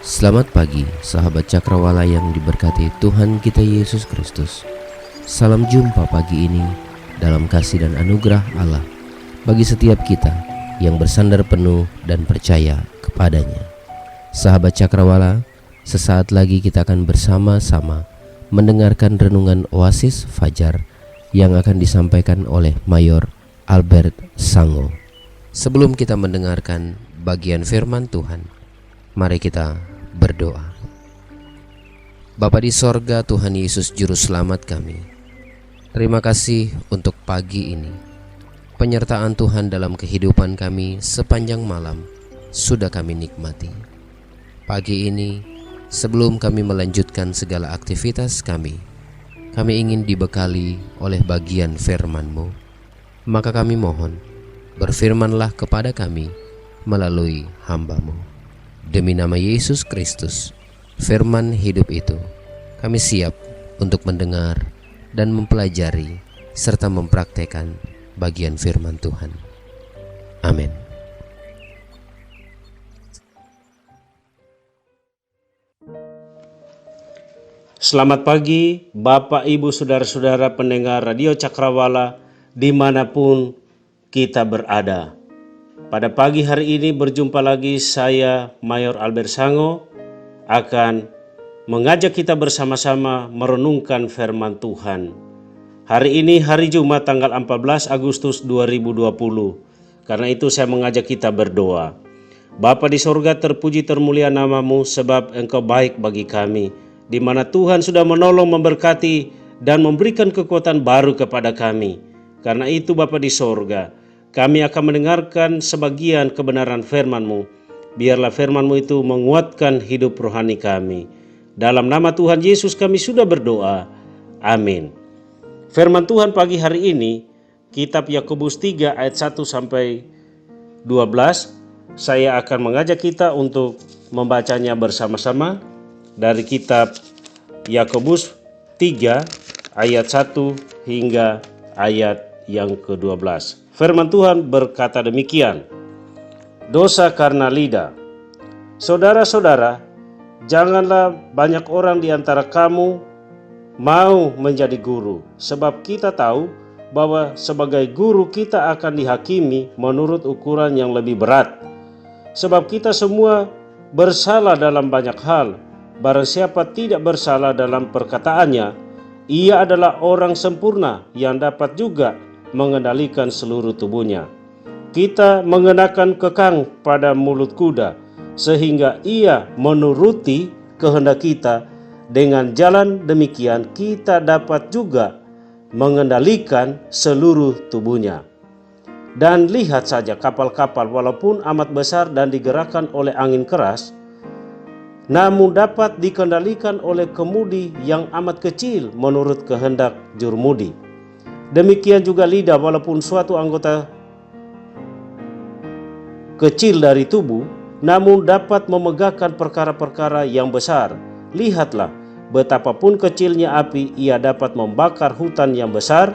Selamat pagi, sahabat Cakrawala yang diberkati Tuhan kita Yesus Kristus. Salam jumpa pagi ini dalam kasih dan anugerah Allah bagi setiap kita yang bersandar penuh dan percaya kepadanya. Sahabat Cakrawala, sesaat lagi kita akan bersama-sama mendengarkan renungan Oasis Fajar yang akan disampaikan oleh Mayor Albert Sango. Sebelum kita mendengarkan bagian firman Tuhan, mari kita berdoa. Bapa di sorga, Tuhan Yesus Juru Selamat kami, terima kasih untuk pagi ini. Penyertaan Tuhan dalam kehidupan kami sepanjang malam sudah kami nikmati. Pagi ini, sebelum kami melanjutkan segala aktivitas kami ingin dibekali oleh bagian firman-Mu. Maka kami mohon, berfirmanlah kepada kami melalui hamba-Mu. Demi nama Yesus Kristus, firman hidup itu, kami siap untuk mendengar dan mempelajari serta mempraktekkan bagian firman Tuhan. Amin. Selamat pagi Bapak, Ibu, Saudara-saudara pendengar Radio Cakrawala dimanapun kita berada. Pada pagi hari ini berjumpa lagi saya, Mayor Albert Sango, akan mengajak kita bersama-sama merenungkan firman Tuhan. Hari ini hari Jumat tanggal 14 Agustus 2020. Karena itu saya mengajak kita berdoa. Bapa di sorga, terpuji termulia nama-Mu sebab Engkau baik bagi kami, di mana Tuhan sudah menolong, memberkati, dan memberikan kekuatan baru kepada kami. Karena itu Bapa di sorga, kami akan mendengarkan sebagian kebenaran firman-Mu. Biarlah firman-Mu itu menguatkan hidup rohani kami. Dalam nama Tuhan Yesus kami sudah berdoa. Amin. Firman Tuhan pagi hari ini, kitab Yakobus 3 ayat 1 sampai 12. Saya akan mengajak kita untuk membacanya bersama-sama dari kitab Yakobus 3 ayat 1 hingga ayat yang ke-12. Firman Tuhan berkata demikian. Dosa karena lidah. Saudara-saudara, janganlah banyak orang di antara kamu mau menjadi guru, sebab kita tahu bahwa sebagai guru kita akan dihakimi menurut ukuran yang lebih berat. Sebab kita semua bersalah dalam banyak hal. Barang siapa tidak bersalah dalam perkataannya, ia adalah orang sempurna yang dapat juga mengendalikan seluruh tubuhnya. Kita mengenakan kekang pada mulut kuda, sehingga ia menuruti kehendak kita. Dengan jalan demikian kita dapat juga mengendalikan seluruh tubuhnya. Dan lihat saja kapal-kapal, walaupun amat besar dan digerakkan oleh angin keras, namun dapat dikendalikan oleh kemudi yang amat kecil menurut kehendak jurumudi. Demikian juga lidah, walaupun suatu anggota kecil dari tubuh, namun dapat memegahkan perkara-perkara yang besar. Lihatlah, betapapun kecilnya api, ia dapat membakar hutan yang besar.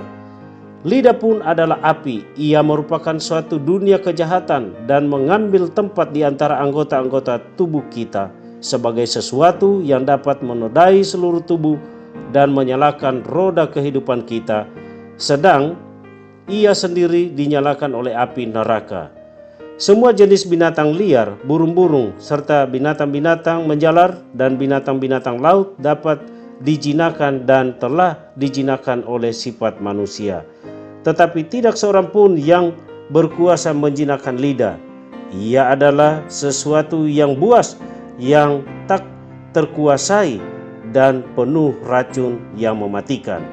Lidah pun adalah api, ia merupakan suatu dunia kejahatan dan mengambil tempat di antara anggota-anggota tubuh kita sebagai sesuatu yang dapat menodai seluruh tubuh dan menyalakan roda kehidupan kita, sedang ia sendiri dinyalakan oleh api neraka. Semua jenis binatang liar, burung-burung, serta binatang-binatang menjalar dan binatang-binatang laut dapat dijinakan dan telah dijinakan oleh sifat manusia. Tetapi tidak seorang pun yang berkuasa menjinakkan lidah. Ia adalah sesuatu yang buas, yang tak terkuasai, dan penuh racun yang mematikan.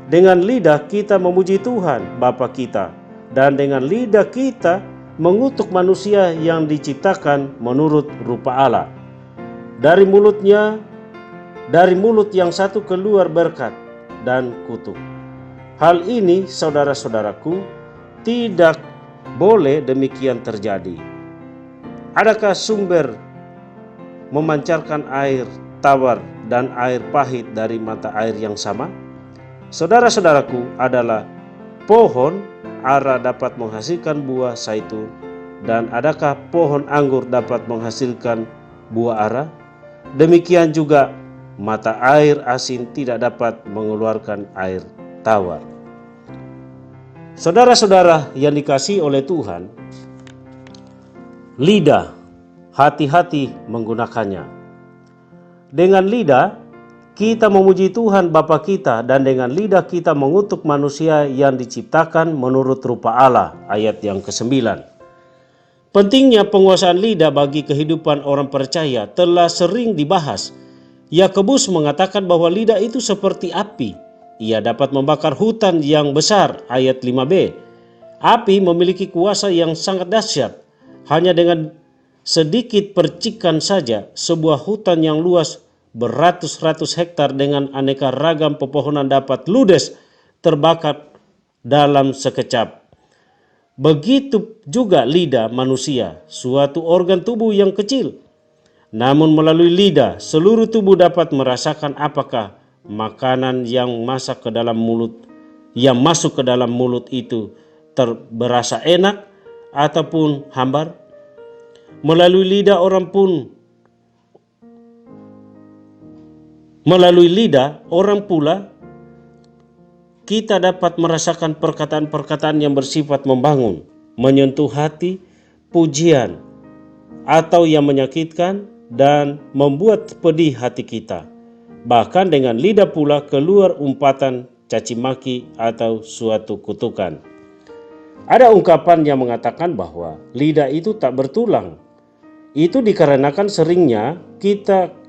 Dengan lidah kita memuji Tuhan Bapa kita, dan dengan lidah kita mengutuk manusia yang diciptakan menurut rupa Allah. Dari mulut yang satu keluar berkat dan kutuk. Hal ini, saudara-saudaraku, tidak boleh demikian terjadi. Adakah sumber memancarkan air tawar dan air pahit dari mata air yang sama? Saudara-saudaraku, adalah pohon ara dapat menghasilkan buah zaitun, dan adakah pohon anggur dapat menghasilkan buah ara, demikian juga mata air asin tidak dapat mengeluarkan air tawar. Saudara-saudara yang dikasihi oleh Tuhan, lidah, hati-hati menggunakannya. Dengan lidah, kita memuji Tuhan Bapa kita, dan dengan lidah kita mengutuk manusia yang diciptakan menurut rupa Allah. Ayat yang ke-9. Pentingnya penguasaan lidah bagi kehidupan orang percaya telah sering dibahas. Yakobus mengatakan bahwa lidah itu seperti api. Ia dapat membakar hutan yang besar. Ayat 5b. Api memiliki kuasa yang sangat dahsyat. Hanya dengan sedikit percikan saja, sebuah hutan yang luas beratus-ratus hektar dengan aneka ragam pepohonan dapat ludes terbakar dalam sekejap. Begitu juga lidah manusia, suatu organ tubuh yang kecil. Namun melalui lidah, seluruh tubuh dapat merasakan apakah makanan yang masuk ke dalam mulut itu berasa enak ataupun hambar. Melalui lidah orang pula kita dapat merasakan perkataan-perkataan yang bersifat membangun, menyentuh hati, pujian, atau yang menyakitkan dan membuat pedih hati kita. Bahkan dengan lidah pula keluar umpatan caci maki atau suatu kutukan. Ada ungkapan yang mengatakan bahwa lidah itu tak bertulang. Itu dikarenakan seringnya kita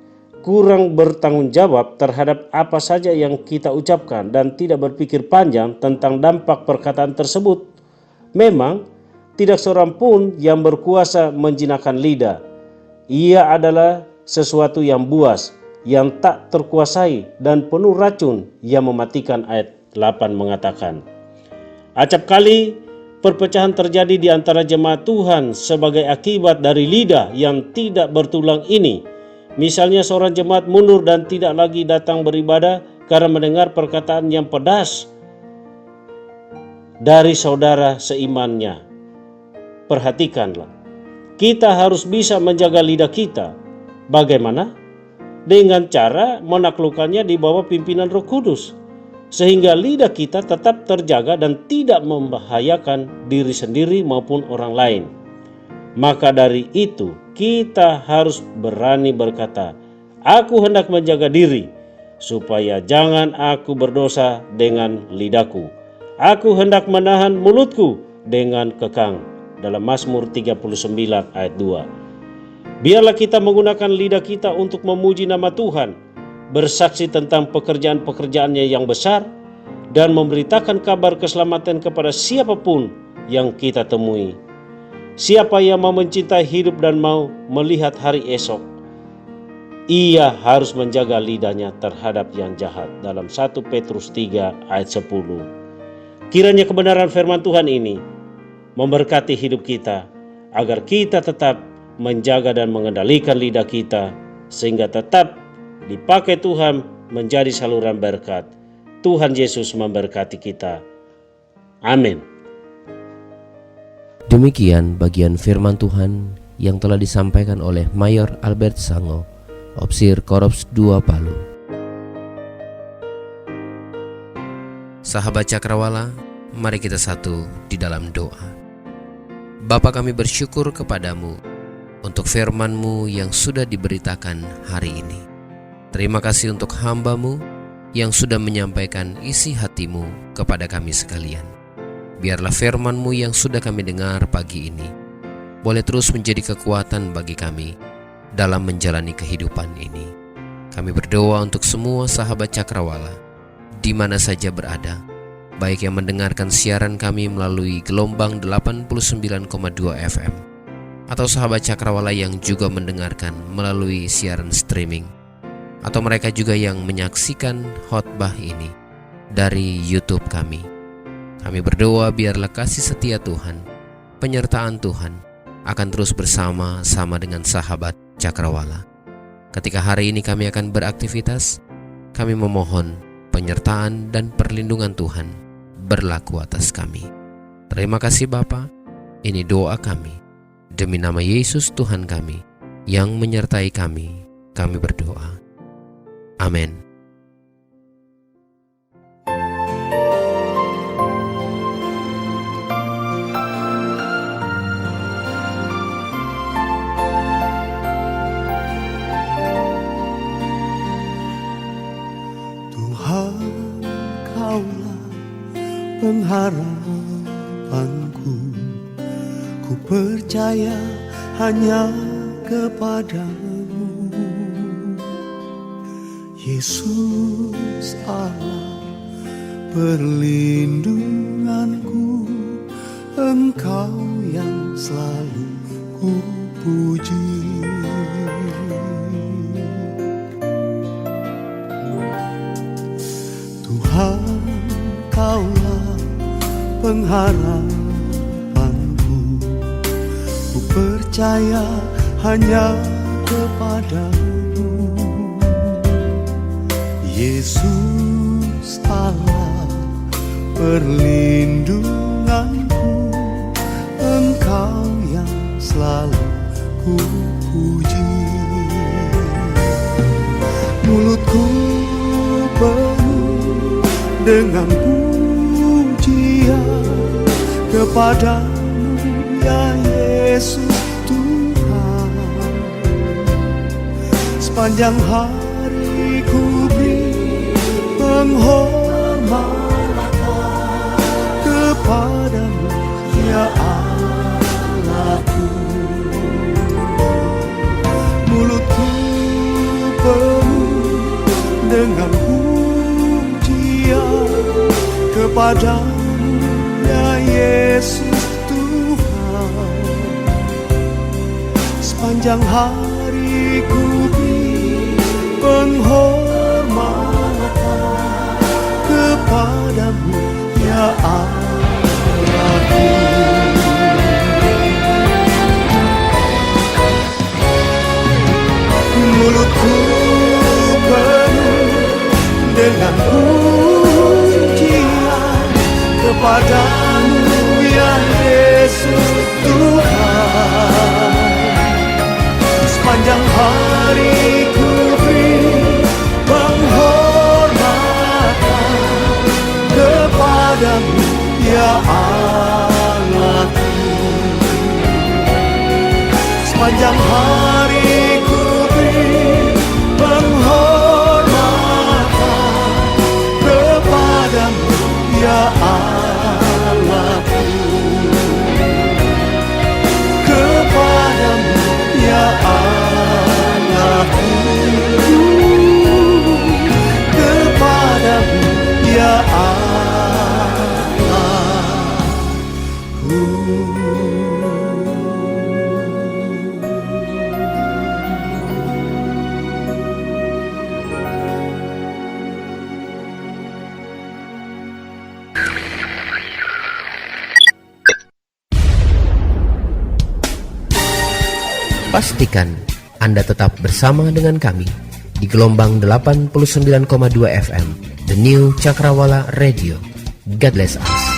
kurang bertanggung jawab terhadap apa saja yang kita ucapkan dan tidak berpikir panjang tentang dampak perkataan tersebut. Memang tidak seorang pun yang berkuasa menjinakkan lidah. Ia adalah sesuatu yang buas, yang tak terkuasai dan penuh racun yang mematikan. Ayat 8 mengatakan, acap kali perpecahan terjadi di antara jemaat Tuhan sebagai akibat dari lidah yang tidak bertulang ini. Misalnya seorang jemaat mundur dan tidak lagi datang beribadah karena mendengar perkataan yang pedas dari saudara seimannya. Perhatikanlah, kita harus bisa menjaga lidah kita. Bagaimana? Dengan cara menaklukkannya di bawah pimpinan Roh Kudus, sehingga lidah kita tetap terjaga dan tidak membahayakan diri sendiri maupun orang lain. Maka dari itu kita harus berani berkata, aku hendak menjaga diri, supaya jangan aku berdosa dengan lidahku. Aku hendak menahan mulutku dengan kekang. Dalam Mazmur 39 ayat 2. Biarlah kita menggunakan lidah kita untuk memuji nama Tuhan, bersaksi tentang pekerjaan-pekerjaannya yang besar, dan memberitakan kabar keselamatan kepada siapapun yang kita temui. Siapa yang mau mencintai hidup dan mau melihat hari esok, ia harus menjaga lidahnya terhadap yang jahat. Dalam 1 Petrus 3 ayat 10. Kiranya kebenaran firman Tuhan ini memberkati hidup kita, agar kita tetap menjaga dan mengendalikan lidah kita, sehingga tetap dipakai Tuhan menjadi saluran berkat. Tuhan Yesus memberkati kita. Amin. Demikian bagian firman Tuhan yang telah disampaikan oleh Mayor Albert Sango, Opsir Korps 2 Palu. Sahabat Cakrawala, mari kita satu di dalam doa. Bapa, kami bersyukur kepadamu untuk firman-Mu yang sudah diberitakan hari ini. Terima kasih untuk hamba-Mu yang sudah menyampaikan isi hati-Mu kepada kami sekalian. Biarlah firman-Mu yang sudah kami dengar pagi ini boleh terus menjadi kekuatan bagi kami dalam menjalani kehidupan ini. Kami berdoa untuk semua sahabat Cakrawala di mana saja berada, baik yang mendengarkan siaran kami melalui gelombang 89,2 FM, atau sahabat Cakrawala yang juga mendengarkan melalui siaran streaming, atau mereka juga yang menyaksikan khotbah ini dari YouTube kami. Kami berdoa biarlah kasih setia Tuhan, penyertaan Tuhan akan terus bersama-sama dengan sahabat Cakrawala. Ketika hari ini kami akan beraktivitas, kami memohon penyertaan dan perlindungan Tuhan berlaku atas kami. Terima kasih Bapa, ini doa kami. Demi nama Yesus Tuhan kami, yang menyertai kami berdoa. Amin. Tuhan, Kaulah pengharapanku, ku percaya hanya kepadamu. Yesus Allah perlindunganku, Engkau yang selalu ku puji. Tuhan, Kaulah pengharapanku, ku percaya hanya kepadamu. Yesus Allah perlindunganku, Engkau yang selalu ku puji. Mulutku penuh dengan pujian kepadamu, ya Yesus Tuhan. Sepanjang hari ku beri penghormatan kepadamu, ya Allahku. Mulutku penuh dengan pujian kepadamu, ya Yesus Tuhan. Sepanjang hari ku beri penghormatan kepadamu, ya Allahku. Mulutku penuh dengan pujian kepadamu, ya Yesus Tuhan. Sepanjang hari ku beri penghormatan kepadamu, ya Allahku. Sepanjang hari ku beri penghormatan kepadamu, ya Allahku. Kepadamu, ya Allahku. Kepadamu, ya Allahku. Pastikan Anda tetap bersama dengan kami di gelombang 89,2 FM, The New Cakrawala Radio. God bless us.